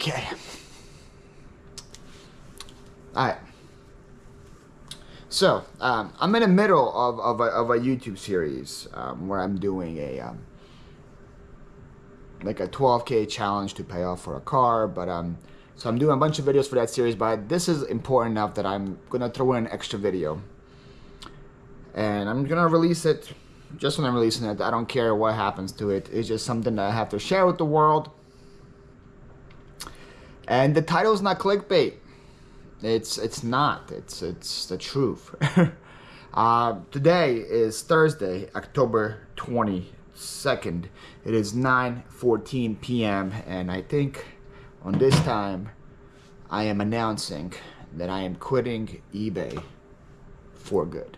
Okay. Alright. So, I'm in the middle of a YouTube series where I'm doing a like a 12K challenge to pay off for a car, but so I'm doing a bunch of videos for that series, but this is important enough that I'm gonna throw in an extra video, and I'm gonna release it just when I'm releasing it. I don't care what happens to it. It's just something that I have to share with the world. And the title is not clickbait. It's not. It's the truth. Today is Thursday, October 22nd. It is 9:14 p.m. and I think on this time I am announcing that I am quitting eBay for good.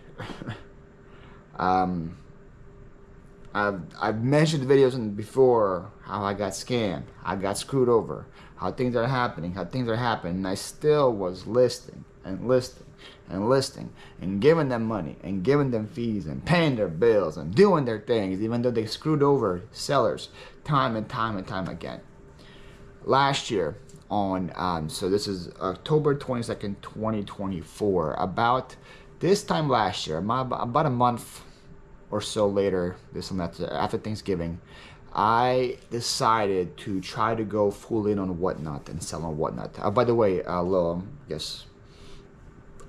I've mentioned videos before how I got scammed, I got screwed over, how things are happening, and I still was listing and listing and listing and giving them money and giving them fees and paying their bills and doing their things, even though they screwed over sellers time and time again. Last year on, so this is October 22nd, 2024, about this time last year, about a month or so later, this semester, after Thanksgiving, I decided to try to go full in on Whatnot and sell on Whatnot. By the way, yes,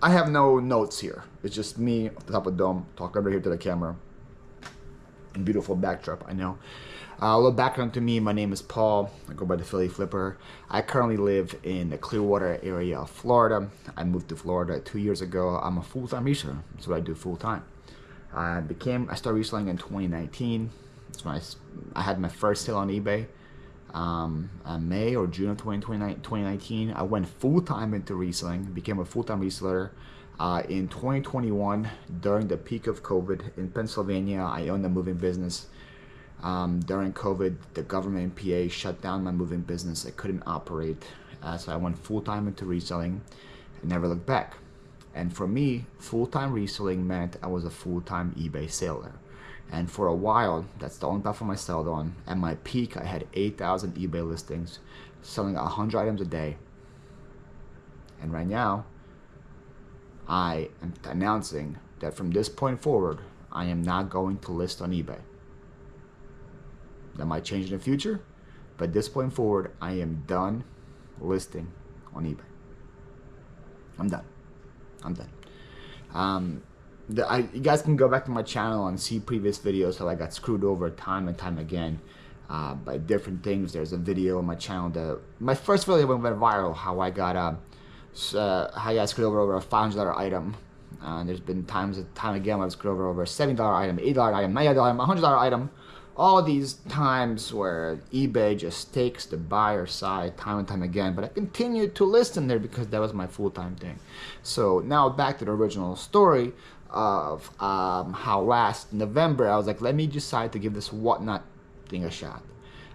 I have no notes here. It's just me off the top of the dome talking over here to the camera. And beautiful backdrop, I know. A little background to me: my name is Paul. I go by the Philly Phlipper. I currently live in the Clearwater area of Florida. I moved to Florida 2 years ago. I'm a full-time reseller. That's what I do full-time. I started reselling in 2019. That's when I had my first sale on eBay. May or June of 2019. I went full-time into reselling, became a full-time reseller. In 2021, during the peak of COVID in Pennsylvania, I owned a moving business. During COVID, the government in PA shut down my moving business. I couldn't operate, so I went full-time into reselling and never looked back. And for me, full-time reselling meant I was a full-time eBay seller. And for a while, that's the only platform I sold on. At my peak, I had 8,000 eBay listings, selling 100 items a day. And right now, I am announcing that from this point forward, I am not going to list on eBay. That might change in the future, but at this point forward, I am done listing on eBay. I'm done. You guys can go back to my channel and see previous videos how I got screwed over time and time again by different things. There's a video on my channel that my first video went viral, how I got screwed over a $500 item. There's been time again when I was screwed over a $70 item, $80 item, $90 item, $100 item. All these times where eBay just takes the buyer side time and time again, but I continued to list in there because that was my full-time thing. So now back to the original story of how last November I was like, let me decide to give this Whatnot thing a shot.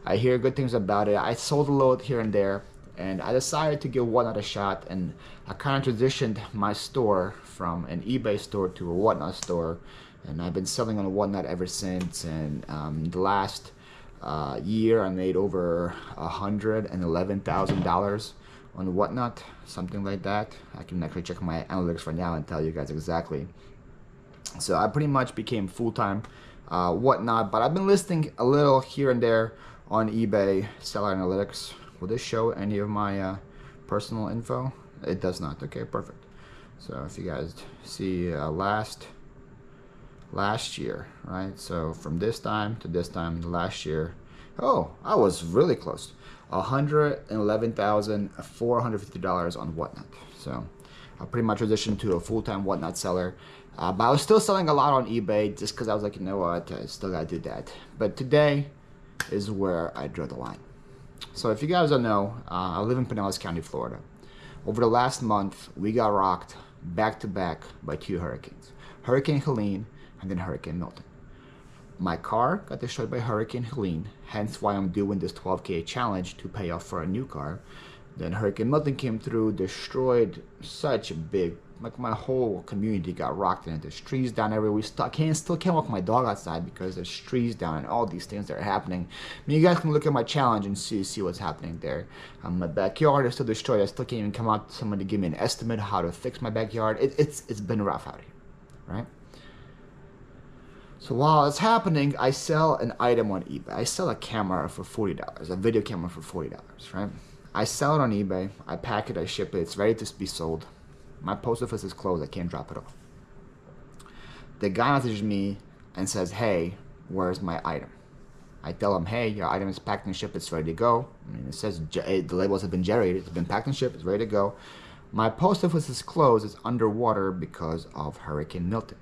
I hear good things about it. I sold a load here and there, and I decided to give Whatnot a shot, and I kind of transitioned my store from an eBay store to a Whatnot store. And I've been selling on Whatnot ever since. And the last year, I made over $111,000 on Whatnot, something like that. I can actually check my analytics right now and tell you guys exactly. So I pretty much became full-time Whatnot, but I've been listing a little here and there on eBay seller analytics. Will this show any of my personal info? It does not. Okay, perfect. So if you guys see last year, right? So from this time to this time last year, oh, I was really close. $111,450 on Whatnot. So I pretty much transitioned to a full-time Whatnot seller. But I was still selling a lot on eBay just because I was like, you know what, I still gotta do that. But today is where I draw the line. So if you guys don't know, I live in Pinellas County, Florida. Over the last month, we got rocked back to back by 2 hurricanes. Hurricane Helene and then Hurricane Milton. My car got destroyed by Hurricane Helene, hence why I'm doing this 12K challenge to pay off for a new car. Then Hurricane Milton came through, destroyed such a big, like my whole community got rocked in. There's trees down everywhere. We still can't walk my dog outside because there's trees down and all these things that are happening. I mean, you guys can look at my challenge and see what's happening there. My backyard is still destroyed. I still can't even come out to someone to give me an estimate how to fix my backyard. It's been rough out here, right? So while it's happening, I sell an item on eBay. I sell a camera for $40, a video camera for $40, right? I sell it on eBay. I pack it, I ship it. It's ready to be sold. My post office is closed. I can't drop it off. The guy messages me and says, hey, where's my item? I tell him, hey, your item is packed and shipped. It's ready to go. I mean, it says the labels have been generated. It's been packed and shipped. It's ready to go. My post office is closed. It's underwater because of Hurricane Milton.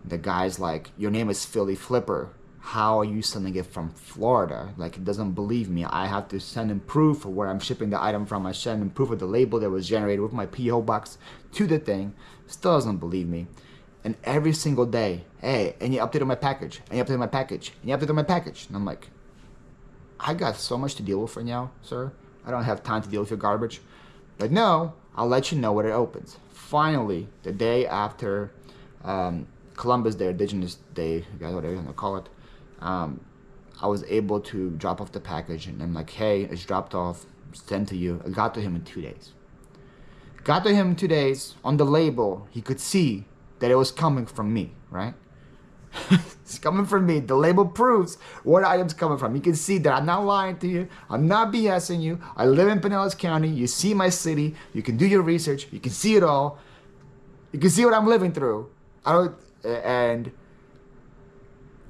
The guy's like, your name is Phlipper. How are you sending it from Florida? Like, it doesn't believe me. I have to send him proof of where I'm shipping the item from. I send him proof of the label that was generated with my P.O. box to the thing. Still doesn't believe me. And every single day, hey, and you updated my package, and you updated my package, and you updated my package. And I'm like, I got so much to deal with right now, sir. I don't have time to deal with your garbage. But no, I'll let you know when it opens. Finally, the day after Columbus Day, Indigenous Day, you guys whatever you want to call it, I was able to drop off the package, and I'm like, hey, it's dropped off, sent to you. It got to him in 2 days. Got to him in 2 days. On the label, he could see that it was coming from me, right? It's coming from me. The label proves where the item's coming from. You can see that I'm not lying to you. I'm not BSing you. I live in Pinellas County. You see my city. You can do your research. You can see it all. You can see what I'm living through. And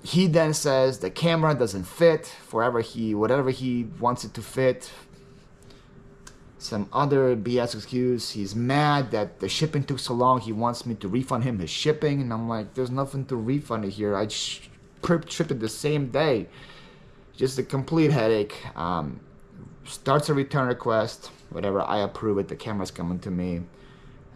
he then says the camera doesn't fit for whatever he wants it to fit. Some other BS excuse. He's mad that the shipping took so long. He wants me to refund him his shipping. And I'm like, there's nothing to refund it here. I shipped it the same day. Just a complete headache. Starts a return request. Whatever, I approve it. The camera's coming to me.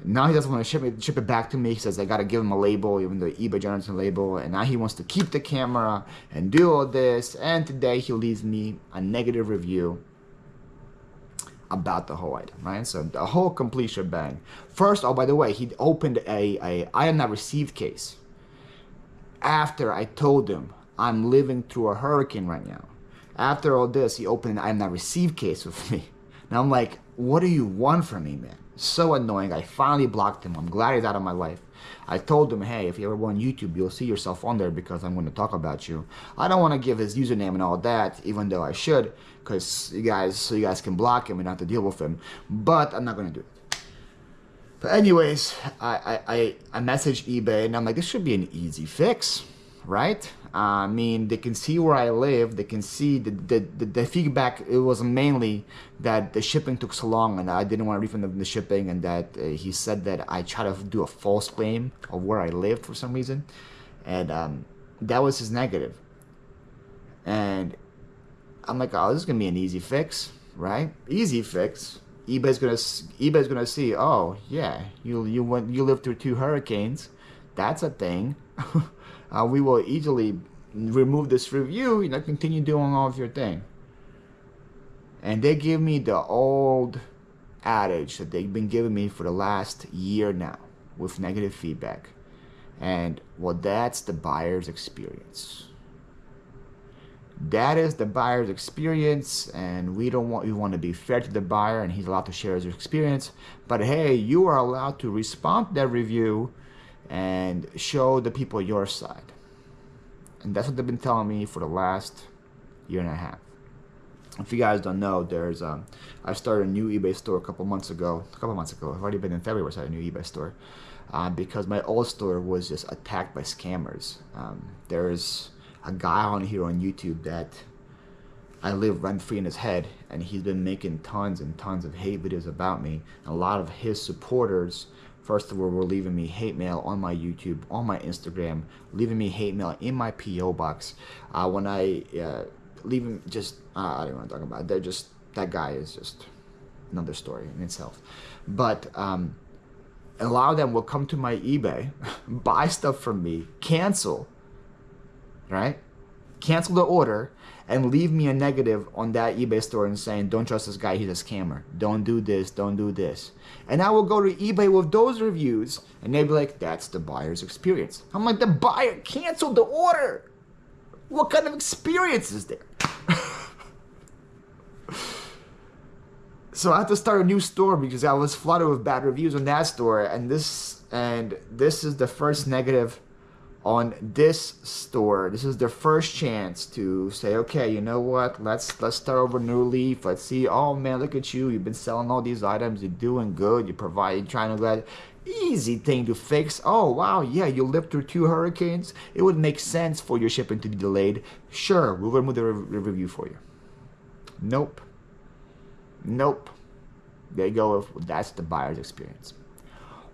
Now he doesn't want to ship it back to me. He says I got to give him a label, even though eBay generates a label. And now he wants to keep the camera and do all this. And today he leaves me a negative review about the whole item, right? So the whole complete shebang. First, oh, by the way, he opened a item not received case after I told him I'm living through a hurricane right now. After all this, he opened an item not received case with me. Now I'm like, what do you want from me, man? So annoying. I finally blocked him. I'm glad he's out of my life. I told him, hey, if you ever go on YouTube, you'll see yourself on there because I'm going to talk about you. I don't want to give his username and all that, even though I should, because so you guys can block him and not have to deal with him. But I'm not going to do it. But anyways, I messaged eBay and I'm like, this should be an easy fix, right? I mean, they can see where I live. They can see the feedback. It was mainly that the shipping took so long and I didn't want to refund them the shipping, and that he said that I tried to do a false claim of where I lived for some reason, and that was his negative. And I'm like, oh, this is gonna be an easy fix, right? Easy fix. eBay's gonna see. Oh yeah, you lived through 2 hurricanes. That's a thing. We will easily remove this review, continue doing all of your thing. And they give me the old adage that they've been giving me for the last year now with negative feedback. And well, that's the buyer's experience. That is the buyer's experience, and we want to be fair to the buyer, and he's allowed to share his experience. But hey, you are allowed to respond to that review and show the people your side. And that's what they've been telling me for the last year and a half. If you guys don't know, there's I started a new eBay store a couple months ago. I've already been in February. I started a new eBay store because my old store was just attacked by scammers. There's a guy on here on YouTube that I live rent-free in his head, and he's been making tons and tons of hate videos about me. A lot of his supporters, first of all, were leaving me hate mail on my YouTube, on my Instagram, leaving me hate mail in my P.O. box. When I leave him, I don't want to talk about it. That guy is just another story in itself. But a lot of them will come to my eBay, buy stuff from me, cancel, right? cancel the order, and leave me a negative on that eBay store and saying, don't trust this guy, he's a scammer. Don't do this, don't do this. And I will go to eBay with those reviews, and they'll be like, that's the buyer's experience. I'm like, the buyer canceled the order. What kind of experience is there? So I had to start a new store because I was flooded with bad reviews on that store, and this is the first negative on this store. This is their first chance to say, okay, you know what, let's start over a new leaf. Let's see, oh man, look at you, you've been selling all these items, you're doing good, you're trying to get easy thing to fix. Oh wow, yeah, you lived through 2 hurricanes, it would make sense for your shipping to be delayed. Sure, we'll remove the review for you. Nope. They go with, that's the buyer's experience.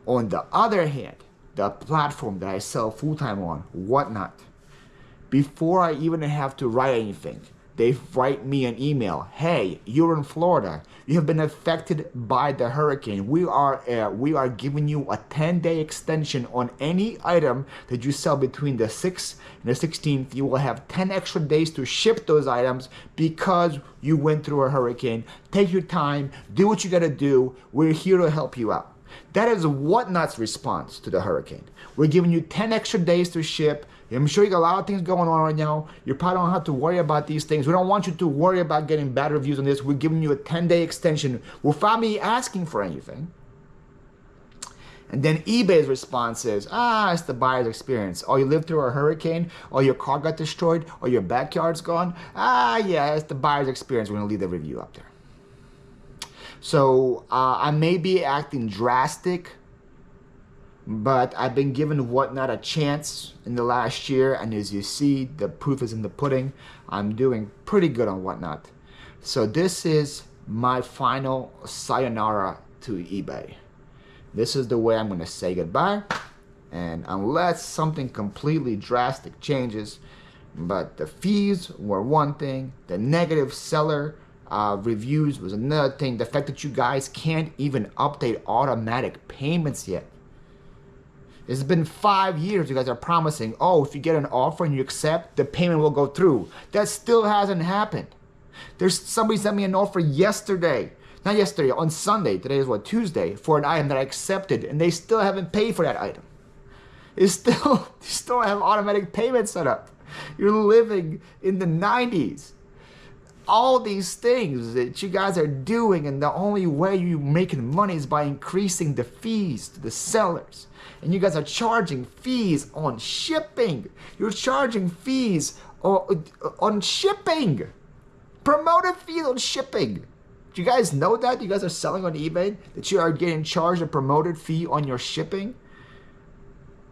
On the other hand, the platform that I sell full-time on, Whatnot, before I even have to write anything, they write me an email. Hey, you're in Florida. You have been affected by the hurricane. We are giving you a 10-day extension on any item that you sell between the 6th and the 16th. You will have 10 extra days to ship those items because you went through a hurricane. Take your time. Do what you got to do. We're here to help you out. That is Whatnot's response to the hurricane. We're giving you 10 extra days to ship. I'm sure you got a lot of things going on right now. You probably don't have to worry about these things. We don't want you to worry about getting bad reviews on this. We're giving you a 10-day extension without me asking for anything. And then eBay's response is, it's the buyer's experience. Oh, you lived through a hurricane? Or your car got destroyed? Or your backyard's gone? Yeah, it's the buyer's experience. We're going to leave the review up there. So I may be acting drastic, but I've been given Whatnot a chance in the last year, and as you see, the proof is in the pudding. I'm doing pretty good on Whatnot. So this is my final sayonara to eBay. This is the way I'm going to say goodbye, and unless something completely drastic changes, but the fees were one thing, the negative seller reviews was another thing, the fact that you guys can't even update automatic payments yet. It's been 5 years you guys are promising, oh, if you get an offer and you accept, the payment will go through. That still hasn't happened. There's somebody sent me an offer yesterday, not yesterday, on Sunday, today is what, Tuesday, for an item that I accepted, and they still haven't paid for that item. It's still, you still have automatic payment set up. You're living in the 90s. All these things that you guys are doing, and the only way you're making money is by increasing the fees to the sellers. And you guys are charging fees on shipping. You're charging fees on shipping. Promoted fees on shipping. Do you guys know that? You guys are selling on eBay that you are getting charged a promoted fee on your shipping?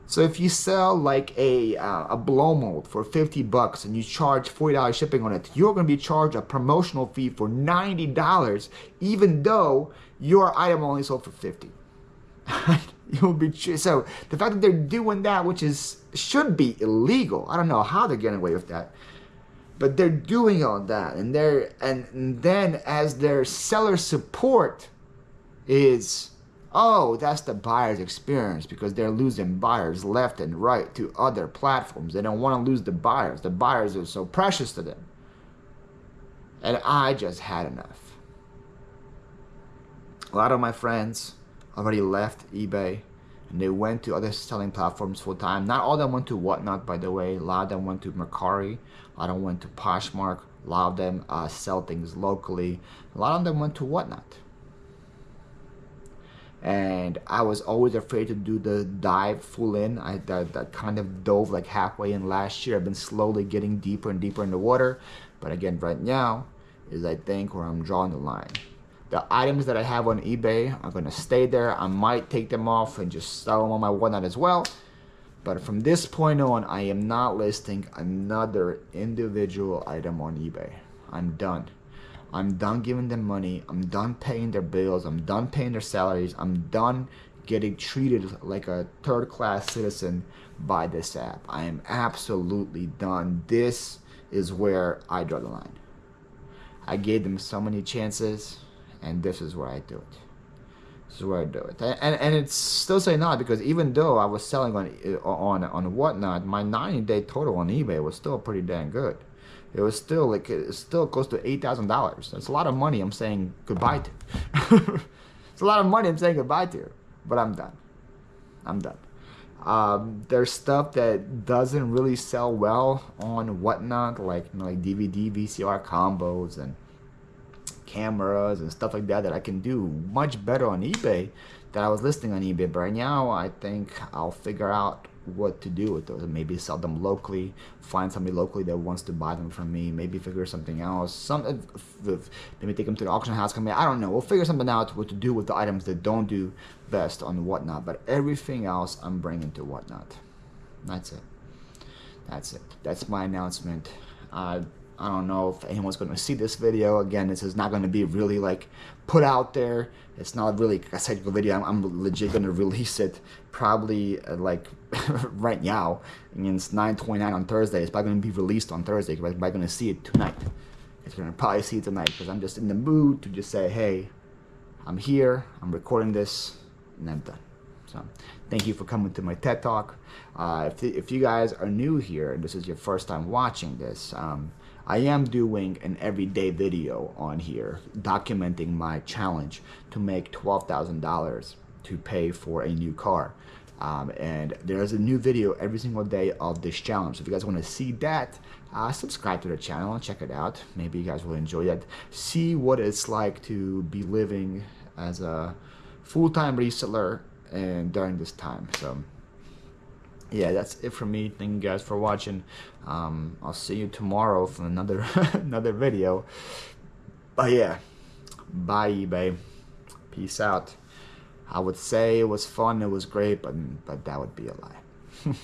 So if you sell like a blow mold for 50 bucks and you charge $40 shipping on it, you're going to be charged a promotional fee for $90, even though your item only sold for 50. You'll be so the fact that they're doing that, which should be illegal. I don't know how they're getting away with that, but they're doing all that, and then as their seller support is, oh, that's the buyer's experience because they're losing buyers left and right to other platforms. They don't want to lose the buyers. The buyers are so precious to them. And I just had enough. A lot of my friends already left eBay and they went to other selling platforms full time. Not all of them went to Whatnot, by the way. A lot of them went to Mercari. A lot of them went to Poshmark. A lot of them sell things locally. A lot of them went to Whatnot. And I was always afraid to do the dive full in. I kind of dove like halfway in last year. I've been slowly getting deeper and deeper in the water. But again, right now is I think where I'm drawing the line. The items that I have on eBay are going to stay there. I might take them off and just sell them on my Whatnot as well. But from this point on, I am not listing another individual item on eBay. I'm done. I'm done giving them money. I'm done paying their bills. I'm done paying their salaries. I'm done getting treated like a third-class citizen by this app. I am absolutely done. This is where I draw the line. I gave them so many chances, and this is where I do it. This is where I do it, and it's still saying not, because even though I was selling on whatnot, my 90-day total on eBay was still pretty dang good. It was still like, it's still close to $8,000. That's a lot of money I'm saying goodbye to. It's a lot of money I'm saying goodbye to, but I'm done. I'm done. There's stuff that doesn't really sell well on whatnot, like, you know, like DVD, VCR combos and cameras and stuff like that, that I can do much better on eBay that I was listing on eBay. But right now, I think I'll figure out what to do with those, and maybe sell them locally, find somebody locally that wants to buy them from me, maybe figure something else, maybe take them to the auction house company. I don't know, we'll figure something out what to do with the items that don't do best on whatnot, but everything else I'm bringing to whatnot. That's it. That's it. That's my announcement. I don't know if anyone's going to see this video. Again, this is not going to be really like put out there. It's not really a technical video. I'm legit going to release it probably like right now. And it's 9:29 on Thursday. It's probably going to be released on Thursday. You're probably going to see it tonight. It's going to probably see it tonight, because I'm just in the mood to just say, hey, I'm here, I'm recording this, and I'm done. So thank you for coming to my TED Talk. If you guys are new here and this is your first time watching this, I am doing an everyday video on here documenting my challenge to make $12,000 to pay for a new car. And there's a new video every single day of this challenge. So if you guys want to see that, subscribe to the channel and check it out. Maybe you guys will enjoy that. See what it's like to be living as a full-time reseller and during this time. So yeah, that's it from me. Thank you guys for watching. I'll see you tomorrow for another another video. But yeah, bye eBay. Peace out. I would say it was fun, it was great, but that would be a lie.